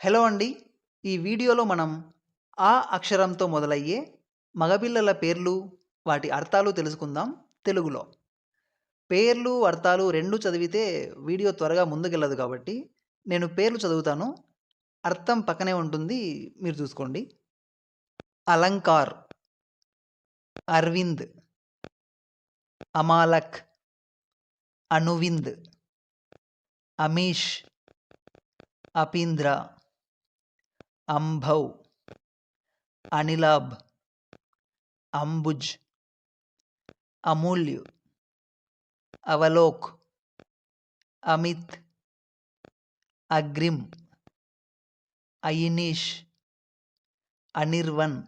Hello అండి. ఈ వీడియోలో మనం ఆ అక్షరంతో మొదలయ్యే మగపిల్లల పేర్లు, వాటి అర్థాలు తెలుసుకుందాం తెలుగులో. పేర్లు, అర్థాలు 2 చదివితే వీడియో త్వరగా ముందుకెళ్ళదు కాబట్టి, నేను పేర్లు చదువుతాను. అర్థం పక్కనే ఉంటుంది. మీరు చూసుకోండి. అలంకార్, అరవింద్, అమాలక్, అనువింద్, అమీష్, అపీంద్ర, అంభౌ, అనిలాబ్, అంబుజ్, అమూల్య్, అవలోక్, అమిత్, అగ్రిమ్, అయినీష్, అనిర్వన్,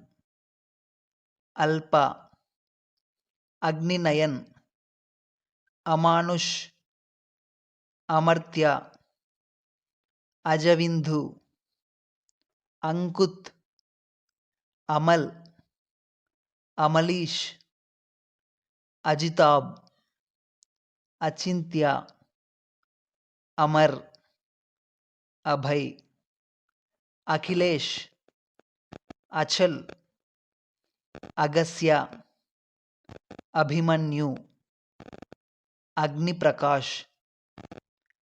అల్ప, అగ్నినయన్, అమానుష్, అమర్త్య, అజవింధు, అంకుత్, అమల్, అమలీష్, అజితాబ్, అచింత్య, అమర్, అభయ్, అఖిలేష్, అచల్, అగస్య, అభిమన్యు, అగ్నిప్రకాష్,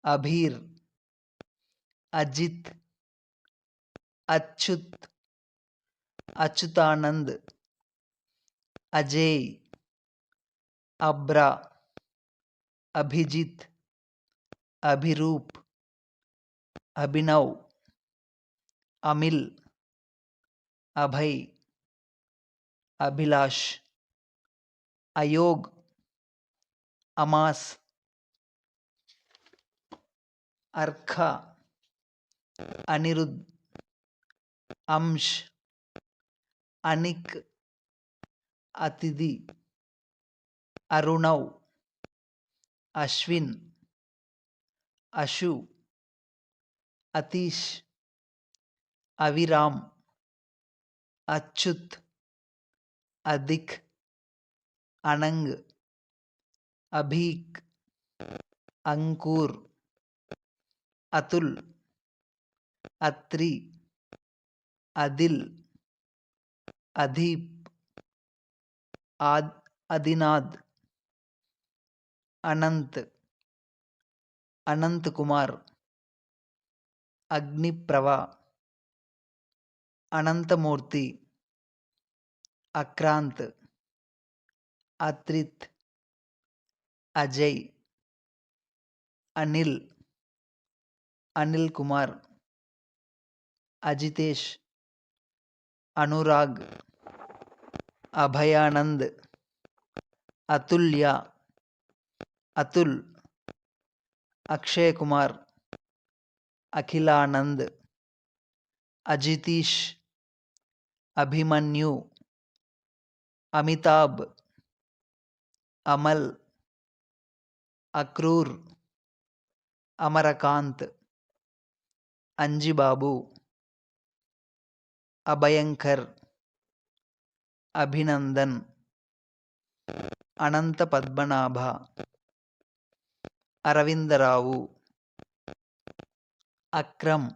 అభీర్, అజిత్, అచ్యుత్, అచ్యుతానంద్, అజయ్, అబ్ర, అభిజిత్, అభిరూప్, అభినవ్, అమిల్, అభయ్, అభిలాష్, అయోగ్, అమాస్, అర్ఖ, అనిరుద్, అంష్, అనిక్, అతిథి, అరుణవ్, అశ్విన్, అషు, అతీష్, అవిరామ్, అచ్యుత్, అదిక్, అనంగ్, అభీక్, అంకుర్, అతుల్, అత్రి, అదిల్, అదీప్, అదినాద్, అనంత్, అనంత్ కుమార్, అగ్నిప్రవ, అనంతమూర్తి, అక్రాంత్, అత్రిత్, అజయ్, అనిల్, అనిల్ కుమార్, అజితేష్, అనురాగ్, అభయానంద్, అతుల్య, అతుల్, అక్షయ్ కుమార్, అఖిలానంద్, అజితీష్, అభిమన్యు, అమితాబ్, అమల్, అక్రూర్, అమరకాంత్, అంజిబాబు, అభయంకర్, అభినందన్, అనంత పద్మనాభ, అరవిందరావు, అక్రమ్,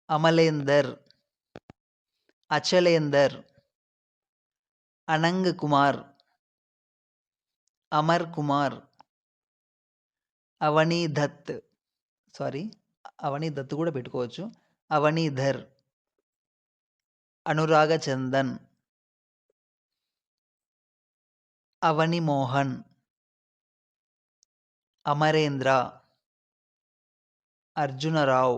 అమలేందర్, అచలేందర్, అనంగ్ కుమార్, అమర్ కుమార్, అవనీదత్, అవనీదత్ కూడా పెట్టుకోవచ్చు, అవనీధర్, అనురాగచందన్, అవనిమోహన్, అమరేంద్ర, అర్జునరావు,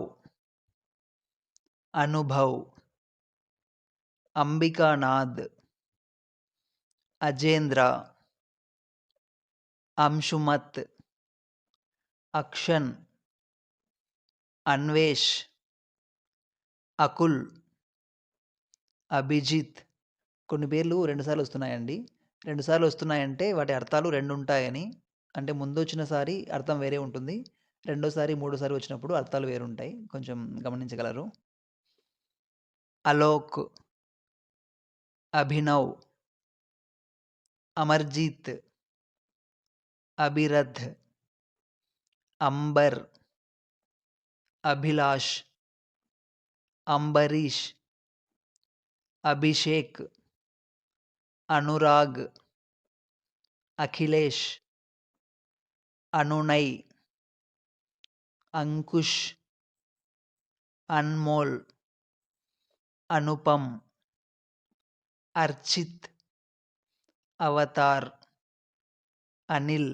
అనుభవ్, అంబికానాథ్, అజేంద్ర, అంశుమత్, అక్షన్, అన్వేష్, అకుల్, అభిజిత్. కొన్ని పేర్లు 2 సార్లు వస్తున్నాయండి. 2 సార్లు వస్తున్నాయంటే వాటి అర్థాలు 2 ఉంటాయని. అంటే ముందొచ్చినసారి అర్థం వేరే ఉంటుంది. రెండోసారి, మూడోసారి వచ్చినప్పుడు అర్థాలు వేరుంటాయి. కొంచెం గమనించగలరు. అలోక్, అభినవ్, అమర్జీత్, అభిరథ్, అంబర్, అభిలాష్, అంబరీష్, అభిషేక్, అనురాగ్, అఖిలేష్, అనునయ్, అంకుష్, అన్మోల్, అనుపమ్, అర్చిత్, అవతార్, అనిల్,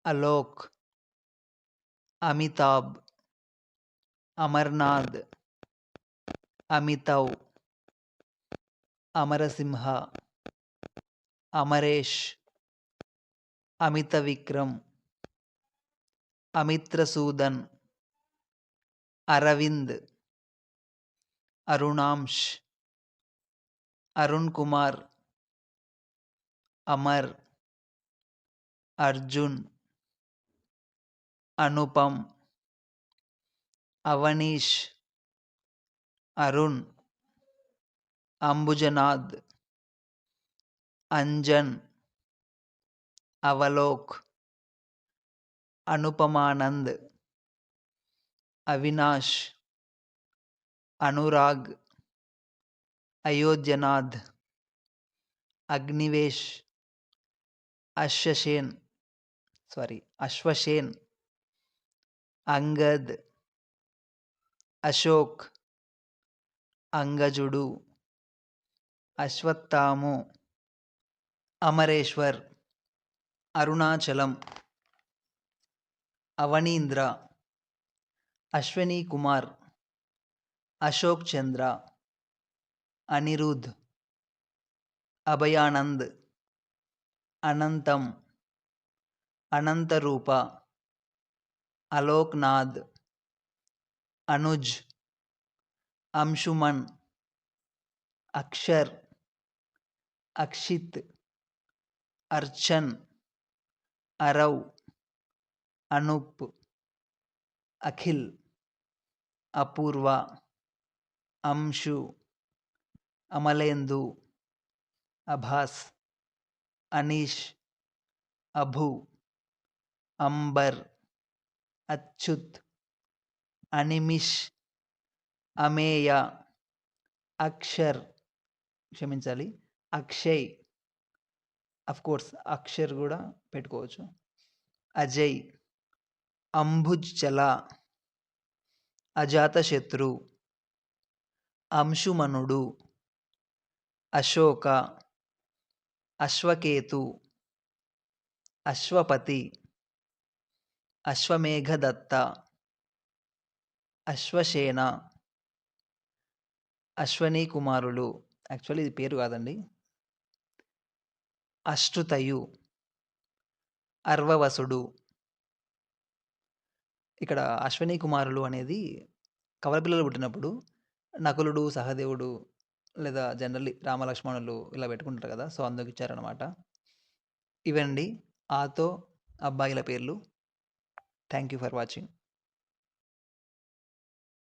అలోక్, అమితాబ్, అమర్నాథ్, అమితవ్, అమరసింహ, అమరేష్, అమిత విక్రమ్, అమిత్రసూదన్, అరవింద్, అరుణాంష్, అరుణ్ కుమార్, అమర్, అర్జున్, అనుపమ్, అవనీష్, అరుణ్, అంబుజనాథ్, అంజన్, అవలోక్, అనుపమానంద్, అవినాష్, అనురాగ్, అయోధ్యనాథ్, అగ్నివేష్, అశ్వసేన్, అంగద్, అశోక్, అంగజుడు, అశ్వత్థాము, అమరేశ్వర్, అరుణాచలం, అవనీంద్ర, అశ్వనీ కుమార్, అశోక్ చంద్ర, అనిరుద్, అభయానంద్, అనంతం, అనంతరూప, అలోక్నాథ్, అనుజ్, అంశుమన్, అక్షర్, అక్షిత్, అర్చన్, అరవ్, అనూప్, అఖిల్, అపూర్వ, అంశు, అమలేందు, అభాస్, అనీష్, అభు, అంబర్, అచ్యుత్, అనిమిష్, అమేయ, అక్షయ్, కోర్స్ అక్షర్ కూడా పెట్టుకోవచ్చు, అజయ్, అంబుజ్ చల, అజాతశత్రు, అంశుమనుడు, అశోక, అశ్వకేతు, అశ్వపతి, అశ్వమేఘదత్త, అశ్వసేన, అశ్వనీ కుమారులు, యాక్చువల్లీ ఇది పేరు కాదండి, అశ్రుతయు, అర్వవసుడు. ఇక్కడ అశ్వనీ కుమారులు అనేది కవలపిల్లలు పుట్టినప్పుడు నకులుడు, సహదేవుడు లేదా జనరల్లీ రామలక్ష్మణులు ఇలా పెట్టుకుంటారు కదా, సో అందుకు ఇచ్చారనమాట. ఇవండి ఆతో అబ్బాయిల పేర్లు. Thank you for watching.